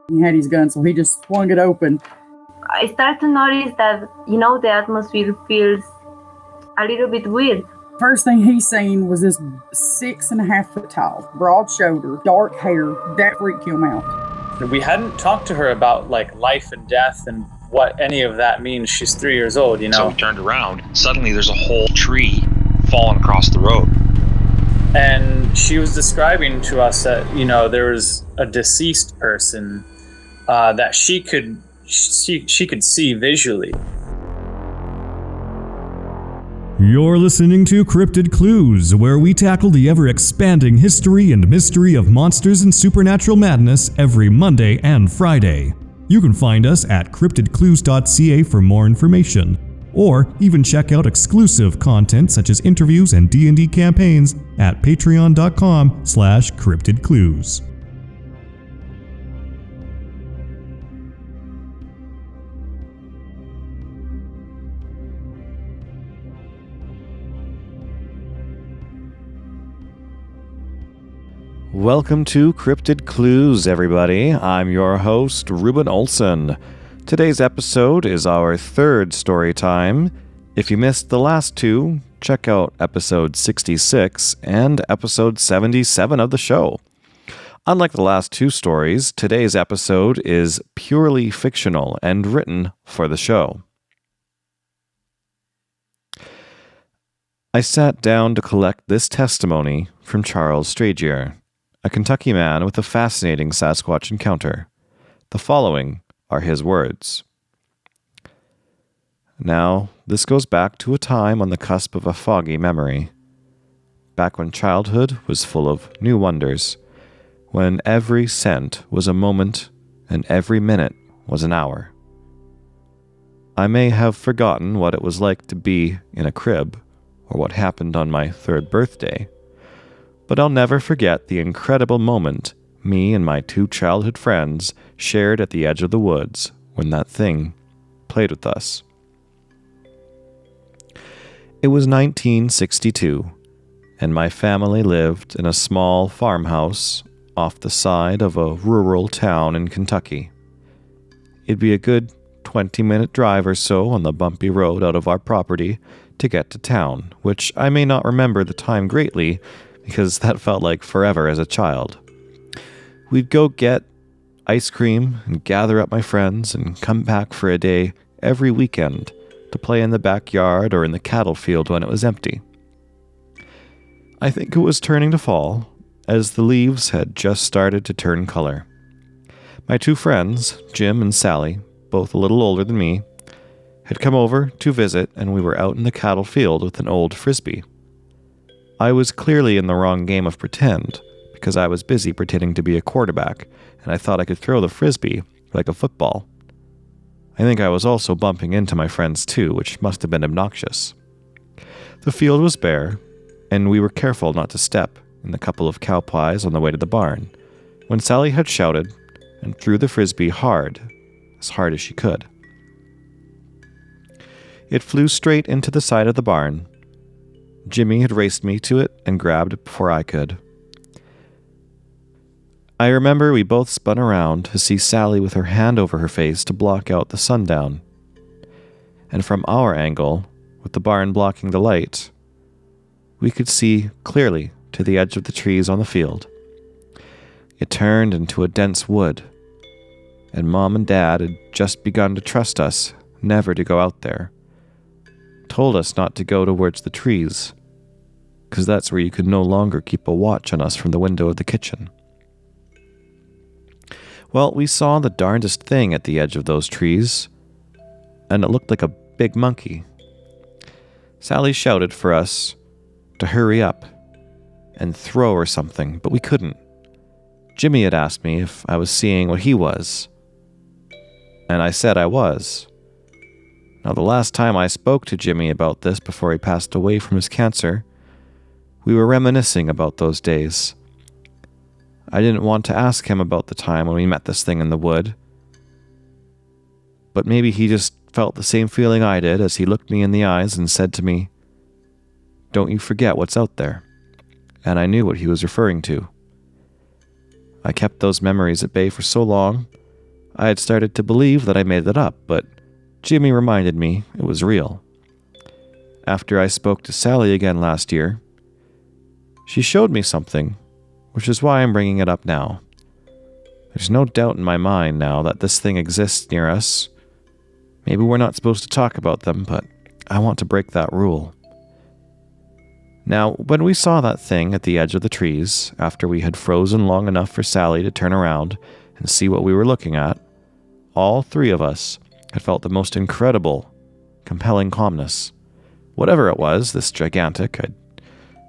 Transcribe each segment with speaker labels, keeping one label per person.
Speaker 1: He had his gun, so he just swung it open.
Speaker 2: I start to notice that, the atmosphere feels a little bit weird.
Speaker 1: First thing he seen was this 6.5 foot tall, broad shoulder, dark hair. That freaked him out.
Speaker 3: We hadn't talked to her about life and death and what any of that means. She's 3 years old,
Speaker 4: So we turned around. Suddenly there's a whole tree falling across the road.
Speaker 3: And she was describing to us that, there was a deceased person that she could see visually.
Speaker 5: You're listening to Cryptid Clues, where we tackle the ever-expanding history and mystery of monsters and supernatural madness every Monday and Friday. You can find us at CryptidClues.ca for more information, or even check out exclusive content such as interviews and D&D campaigns at patreon.com/CryptidClues.
Speaker 6: Welcome to Cryptid Clues, everybody. I'm your host, Reuben Olson. Today's episode is our third story time. If you missed the last two, check out episode 66 and episode 77 of the show. Unlike the last two stories, today's episode is purely fictional and written for the show. I sat down to collect this testimony from Charles Stragier, a Kentucky man with a fascinating Sasquatch encounter. The following are his words. Now, this goes back to a time on the cusp of a foggy memory. Back when childhood was full of new wonders, when every scent was a moment and every minute was an hour. I may have forgotten what it was like to be in a crib, or what happened on my third birthday, but I'll never forget the incredible moment me and my two childhood friends shared at the edge of the woods when that thing played with us. It was 1962, and my family lived in a small farmhouse off the side of a rural town in Kentucky. It'd be a good 20-minute drive or so on the bumpy road out of our property to get to town, which I may not remember the time greatly because that felt like forever as a child. We'd go get ice cream and gather up my friends and come back for a day every weekend to play in the backyard or in the cattle field when it was empty. I think it was turning to fall, as the leaves had just started to turn color. My two friends, Jim and Sally, both a little older than me, had come over to visit, and we were out in the cattle field with an old frisbee. I was clearly in the wrong game of pretend, because I was busy pretending to be a quarterback, and I thought I could throw the frisbee like a football. I think I was also bumping into my friends too, which must have been obnoxious. The field was bare, and we were careful not to step in the couple of cow pies on the way to the barn, when Sally had shouted and threw the frisbee hard as she could. It flew straight into the side of the barn. Jimmy had raced me to it and grabbed it before I could. I remember we both spun around to see Sally with her hand over her face to block out the sundown. And from our angle, with the barn blocking the light, we could see clearly to the edge of the trees on the field. It turned into a dense wood, and Mom and Dad had just begun to trust us never to go out there. Told us not to go towards the trees, because that's where you could no longer keep a watch on us from the window of the kitchen. Well, we saw the darndest thing at the edge of those trees, and it looked like a big monkey. Sally shouted for us to hurry up and throw or something, but we couldn't. Jimmy had asked me if I was seeing what he was, and I said I was. Now, the last time I spoke to Jimmy about this before he passed away from his cancer, we were reminiscing about those days. I didn't want to ask him about the time when we met this thing in the wood, but maybe he just felt the same feeling I did as he looked me in the eyes and said to me, "Don't you forget what's out there." And I knew what he was referring to. I kept those memories at bay for so long I had started to believe that I made it up, but Jimmy reminded me it was real. After I spoke to Sally again last year, she showed me something, which is why I'm bringing it up now. There's no doubt in my mind now that this thing exists near us. Maybe we're not supposed to talk about them, but I want to break that rule. Now, when we saw that thing at the edge of the trees, after we had frozen long enough for Sally to turn around and see what we were looking at, all three of us had felt the most incredible, compelling calmness. Whatever it was, this gigantic, I'd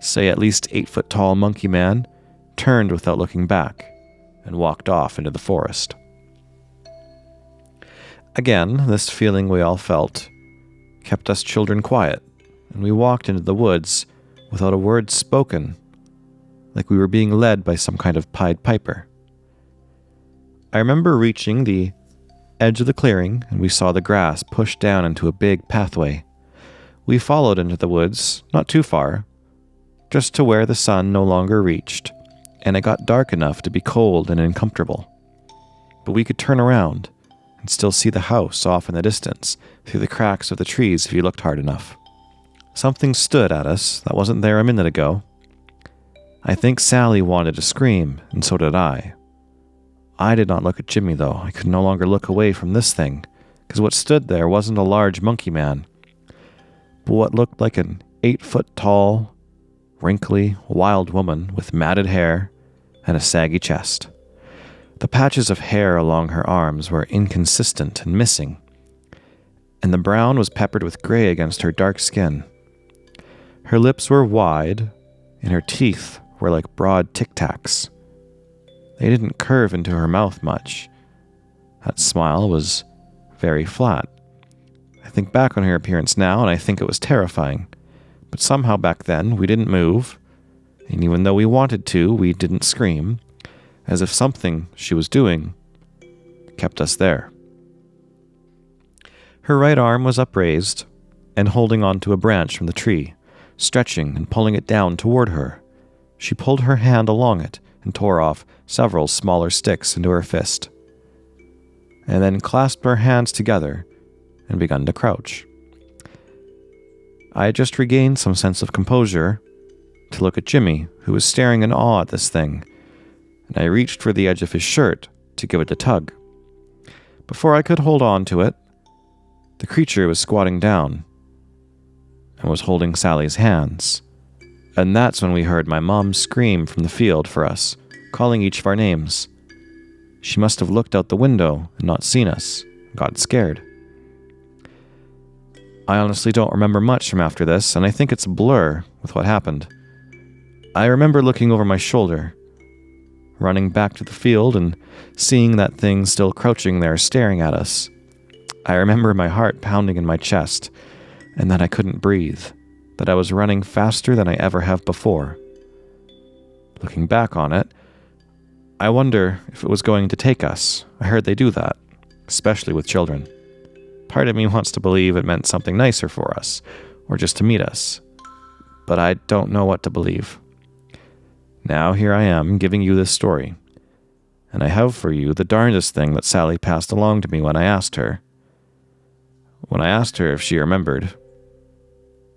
Speaker 6: say at least 8-foot-tall monkey man, turned without looking back and walked off into the forest. Again, this feeling we all felt kept us children quiet, and we walked into the woods without a word spoken, like we were being led by some kind of Pied Piper. I remember reaching the edge of the clearing, and we saw the grass push down into a big pathway. We followed into the woods, not too far, just to where the sun no longer reached, and it got dark enough to be cold and uncomfortable. But we could turn around and still see the house off in the distance through the cracks of the trees if you looked hard enough. Something stood at us that wasn't there a minute ago. I think Sally wanted to scream, and so did I. I did not look at Jimmy, though. I could no longer look away from this thing, because what stood there wasn't a large monkey man, but what looked like an 8-foot-tall, wrinkly, wild woman with matted hair and a saggy chest. The patches of hair along her arms were inconsistent and missing, and the brown was peppered with gray against her dark skin. Her lips were wide, and her teeth were like broad tic-tacs. They didn't curve into her mouth much. That smile was very flat. I think back on her appearance now, and I think it was terrifying. But somehow back then, we didn't move, and even though we wanted to, we didn't scream, as if something she was doing kept us there. Her right arm was upraised and holding onto a branch from the tree, stretching and pulling it down toward her. She pulled her hand along it and tore off several smaller sticks into her fist, and then clasped her hands together and begun to crouch. I had just regained some sense of composure to look at Jimmy, who was staring in awe at this thing, and I reached for the edge of his shirt to give it a tug. Before I could hold on to it, the creature was squatting down and was holding Sally's hands. And that's when we heard my mom scream from the field for us, calling each of our names. She must have looked out the window and not seen us, got scared. I honestly don't remember much from after this, and I think it's a blur with what happened. I remember looking over my shoulder, running back to the field and seeing that thing still crouching there staring at us. I remember my heart pounding in my chest, and that I couldn't breathe, that I was running faster than I ever have before. Looking back on it, I wonder if it was going to take us. I heard they do that, especially with children. Part of me wants to believe it meant something nicer for us, or just to meet us. But I don't know what to believe. Now here I am giving you this story, and I have for you the darndest thing that Sally passed along to me when I asked her. When I asked her if she remembered,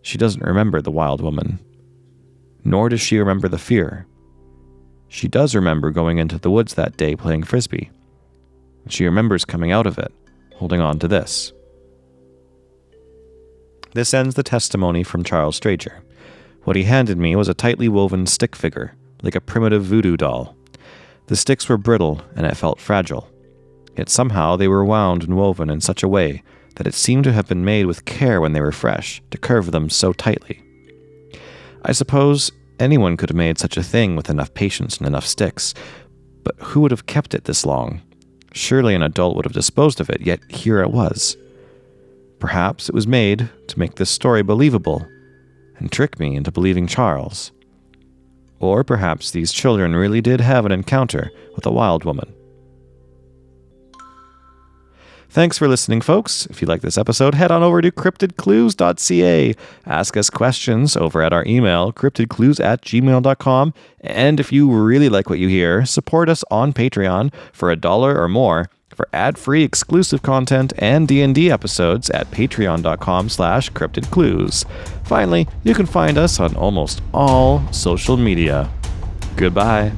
Speaker 6: she doesn't remember the wild woman, nor does she remember the fear. She does remember going into the woods that day playing frisbee. She remembers coming out of it, holding on to this. This ends the testimony from Charles Strager. What he handed me was a tightly woven stick figure, like a primitive voodoo doll. The sticks were brittle, and it felt fragile. Yet somehow they were wound and woven in such a way that it seemed to have been made with care when they were fresh, to curve them so tightly. I suppose anyone could have made such a thing with enough patience and enough sticks, but who would have kept it this long? Surely an adult would have disposed of it, yet here it was. Perhaps it was made to make this story believable and trick me into believing Charles. Or perhaps these children really did have an encounter with a wild woman. Thanks for listening, folks. If you like this episode, head on over to CryptidClues.ca. Ask us questions over at our email, CryptidClues@gmail.com. And if you really like what you hear, support us on Patreon for $1 or more, for ad-free exclusive content and D&D episodes at patreon.com/cryptidclues. Finally, you can find us on almost all social media. Goodbye.